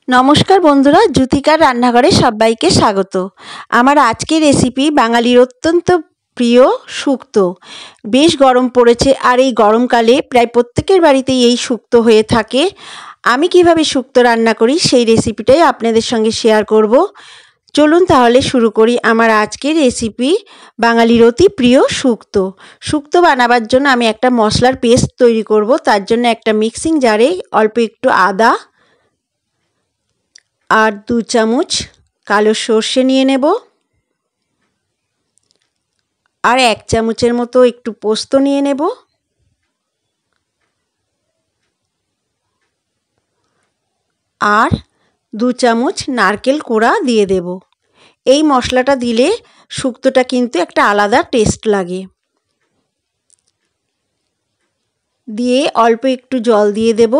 নমস্কার বন্ধুরা, জ্যোতিকার রান্নাঘরে সবাইকে স্বাগত। আমার আজকের রেসিপি বাঙালির অত্যন্ত প্রিয় শুক্তো। বেশ গরম পড়েছে আর এই গরমকালে প্রায় প্রত্যেকের বাড়িতেই এই শুক্তো হয়ে থাকে। আমি কিভাবে শুক্তো রান্না করি সেই রেসিপিটাই আপনাদের সঙ্গে শেয়ার করব। চলুন তাহলে শুরু করি আমার আজকের রেসিপি বাঙালির অতি প্রিয় শুক্তো। শুক্তো বানাবার জন্য আমি একটা মশলার পেস্ট তৈরি করব। তার জন্য একটা মিক্সিং জারে অল্প একটু আদা আর 2 চামচ কালো সর্ষে নিয়ে নেব, আর 1 চামচের মতো একটু পোস্ত নিয়ে নেব, আর 2 চামচ নারকেল কোড়া দিয়ে দেব। এই মশলাটা দিলে শুক্তোটা কিন্তু একটা আলাদা টেস্ট লাগে। দিয়ে অল্প একটু জল দিয়ে দেব,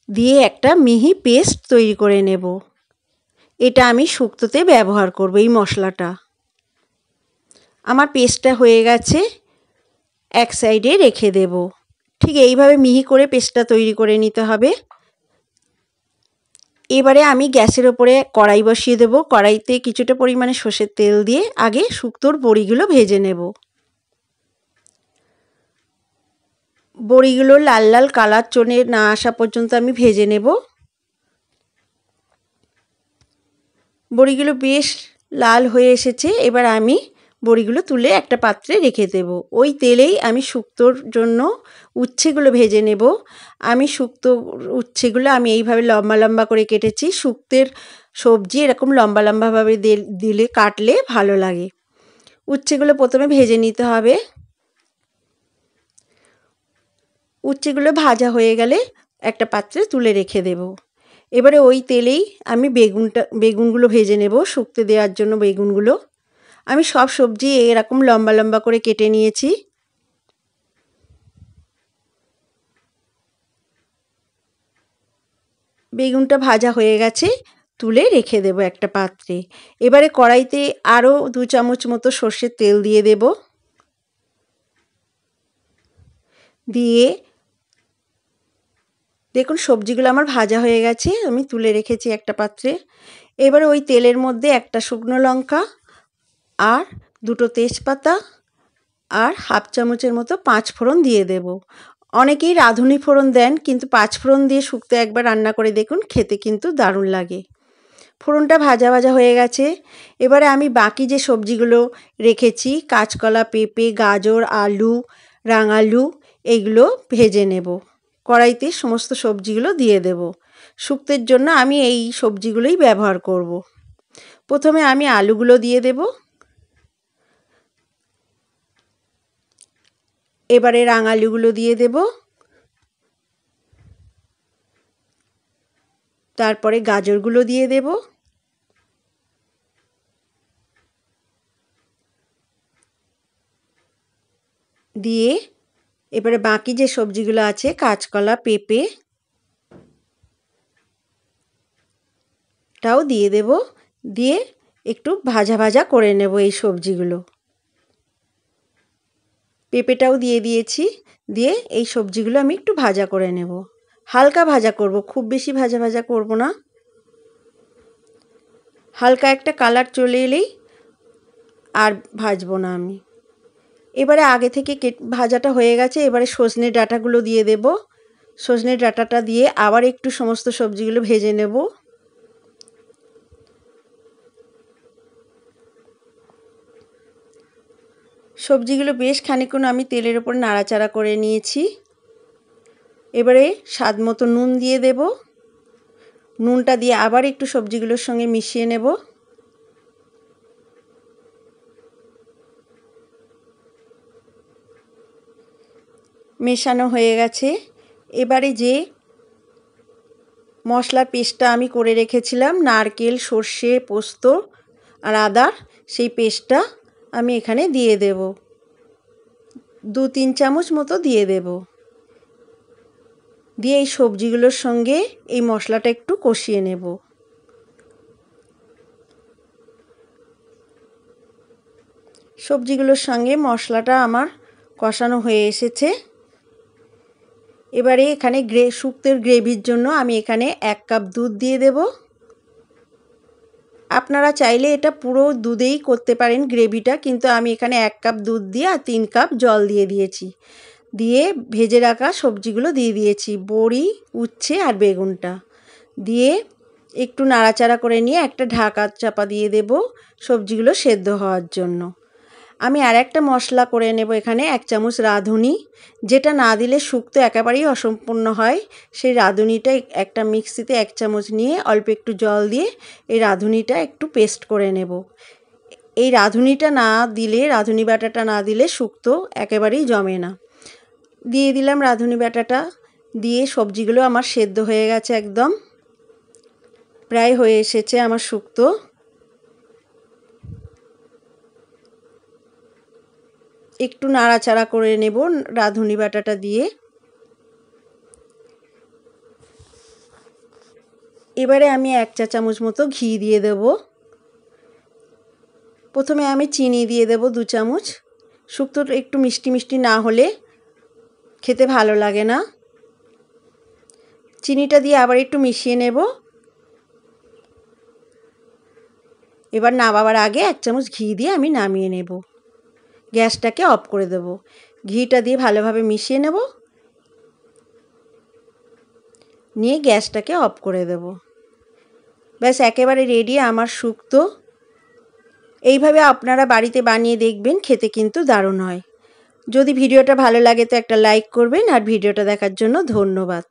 দিয়ে একটা মিহি পেস্ট তৈরি করে নেব। এটা আমি শুক্তোতে ব্যবহার করব এই মশলাটা। আমার পেস্টটা হয়ে গেছে, এক সাইডে রেখে দেব। ঠিক এইভাবে মিহি করে পেস্টটা তৈরি করে নিতে হবে। এবারে আমি গ্যাসের ওপরে কড়াই বসিয়ে দেব। কড়াইতে কিছুটা পরিমাণে সর্ষের তেল দিয়ে আগে শুক্তোর বড়িগুলো ভেজে নেব। বড়িগুলো লাল লাল কালার চলে না আসা পর্যন্ত আমি ভেজে নেব। বড়িগুলো বেশ লাল হয়ে এসেছে। এবার আমি বড়িগুলো তুলে একটা পাত্রে রেখে দেব। ওই তেলেই আমি শুক্তোর জন্য উচ্ছেগুলো ভেজে নেব। আমি উচ্ছেগুলো আমি এইভাবে লম্বা লম্বা করে কেটেছি। শুক্তের সবজি এরকম লম্বা লম্বাভাবে দিলে কাটলে ভালো লাগে। উচ্ছেগুলো প্রথমে ভেজে নিতে হবে। উচ্ছেগুলো ভাজা হয়ে গেলে একটা পাত্রে তুলে রেখে দেব। এবারে ওই তেলেই আমি বেগুনগুলো ভেজে নেব। শুক্তো দেওয়ার জন্য বেগুনগুলো আমি সব সবজি এরকম লম্বা লম্বা করে কেটে নিয়েছি। বেগুনটা ভাজা হয়ে গেছে, তুলে রেখে দেব একটা পাত্রে। এবারে কড়াইতে আরও 2 চামচ মতো সর্ষের তেল দিয়ে দেব। দিয়ে দেখুন সবজিগুলো আমার ভাজা হয়ে গেছে, আমি তুলে রেখেছি একটা পাত্রে। এবারে ওই তেলের মধ্যে একটা শুকনো লঙ্কা আর 2টো তেজপাতা আর হাফ চামচের মতো 5 ফোড়ন দিয়ে দেব। অনেকেই রাঁধুনি ফোড়ন দেন, কিন্তু 5 ফোড়ন দিয়ে শুক্তো একবার রান্না করে দেখুন, খেতে কিন্তু দারুণ লাগে। ফোড়নটা ভাজা ভাজা হয়ে গেছে। এবারে আমি বাকি যে সবজিগুলো রেখেছি, কাঁচকলা, পেঁপে, গাজর, আলু, রাঙালু, এইগুলো ভেজে নেব। কড়াইতে সমস্ত সবজিগুলো দিয়ে দেব। শুক্তোর জন্য আমি এই সবজিগুলোই ব্যবহার করব। প্রথমে আমি আলুগুলো দিয়ে দেব। এবারে রাঙালুগুলো দিয়ে দেব। তারপরে গাজরগুলো দিয়ে দেব। দিয়ে এবারে বাকি যে সবজিগুলো আছে, কাঁচকলা, পেঁপে টাও দিয়ে দেব। দিয়ে একটু ভাজা ভাজা করে নেব এই সবজিগুলো। পেঁপেটাও দিয়ে দিয়েছি। দিয়ে এই সবজিগুলো আমি একটু ভাজা করে নেব। হালকা ভাজা করব, খুব বেশি ভাজা ভাজা করব না। হালকা একটা কালার চলে এলেই আর ভাজবো না আমি। এবারে আগে থেকে ভাজাটা হয়ে গেছে। এবারে সজনে ডাঁটাগুলো দিয়ে দেব। সজনে ডাঁটাটা দিয়ে আবার একটু সমস্ত সবজিগুলো ভেজে নেব। সবজিগুলো বেশ খানিকক্ষণ আমি তেলের ওপর নাড়াচাড়া করে নিয়েছি। এবারে স্বাদ মতো নুন দিয়ে দেব। নুনটা দিয়ে আবার একটু সবজিগুলোর সঙ্গে মিশিয়ে নেব। মেশানো হয়ে গেছে। এবারে যে মশলার পেস্টটা আমি করে রেখেছিলাম, নারকেল, সর্ষে, পোস্ত আর আদার, সেই পেস্টটা আমি এখানে দিয়ে দেব। 2-3 চামচ মতো দিয়ে দেব। দিয়ে এই সবজিগুলোর সঙ্গে এই মশলাটা একটু কষিয়ে নেব। সবজিগুলোর সঙ্গে মশলাটা আমার কষানো হয়ে এসেছে। এবারে এখানে শুক্তোর গ্রেভির জন্য আমি এখানে 1 কাপ দুধ দিয়ে দেব। আপনারা চাইলে এটা পুরো দুধেই করতে পারেন গ্রেভিটা, কিন্তু আমি এখানে 1 কাপ দুধ দিয়ে আর 3 কাপ জল দিয়ে দিয়েছি। দিয়ে ভেজে রাখা সবজিগুলো দিয়ে দিয়েছি, বড়ি, উচ্ছে আর বেগুনটা দিয়ে একটু নাড়াচাড়া করে নিয়ে একটা ঢাকা চাপা দিয়ে দেব সবজিগুলো সেদ্ধ হওয়ার জন্য। আমি আর একটা মশলা করে নেব এখানে, 1 চামচ রাঁধুনি, যেটা না দিলে শুক্তো একেবারেই অসম্পূর্ণ হয়। সেই রাঁধুনিটা একটা মিক্সিতে 1 চামচ নিয়ে অল্প একটু জল দিয়ে এই রাঁধুনিটা একটু পেস্ট করে নেব। এই রাঁধুনিটা না দিলে, রাঁধুনি বাটাটা না দিলে শুক্তো একেবারেই জমে না। দিয়ে দিলাম রাঁধুনি বাটাটা, দিয়ে সবজিগুলো আমার সেদ্ধ হয়ে গেছে, একদম প্রায় হয়ে এসেছে আমার শুক্তো। একটু নাড়াচাড়া করে নেব রাঁধুনি বাটাটা দিয়ে। এবারে আমি 1 চা চামচ মতো ঘি দিয়ে দেব। প্রথমে আমি চিনি দিয়ে দেব 2 চামচ। শুক্তোটা একটু মিষ্টি মিষ্টি না হলে খেতে ভালো লাগে না। চিনিটা দিয়ে আবার একটু মিশিয়ে নেব। এবার নামাবার আগে 1 চামচ ঘি দিয়ে আমি নামিয়ে নেব। গ্যাসটাকে অফ করে দেব। ঘিটা দিয়ে ভালোভাবে মিশিয়ে নেব, নিয়ে গ্যাসটাকে অফ করে দেব। ব্যাস একেবারে রেডি আমার শুক্তো। এইভাবে আপনারা বাড়িতে বানিয়ে দেখবেন, খেতে কিন্তু দারুণ হয়। যদি ভিডিওটা ভালো লাগে তো একটা লাইক করবেন, আর ভিডিওটা দেখার জন্য ধন্যবাদ।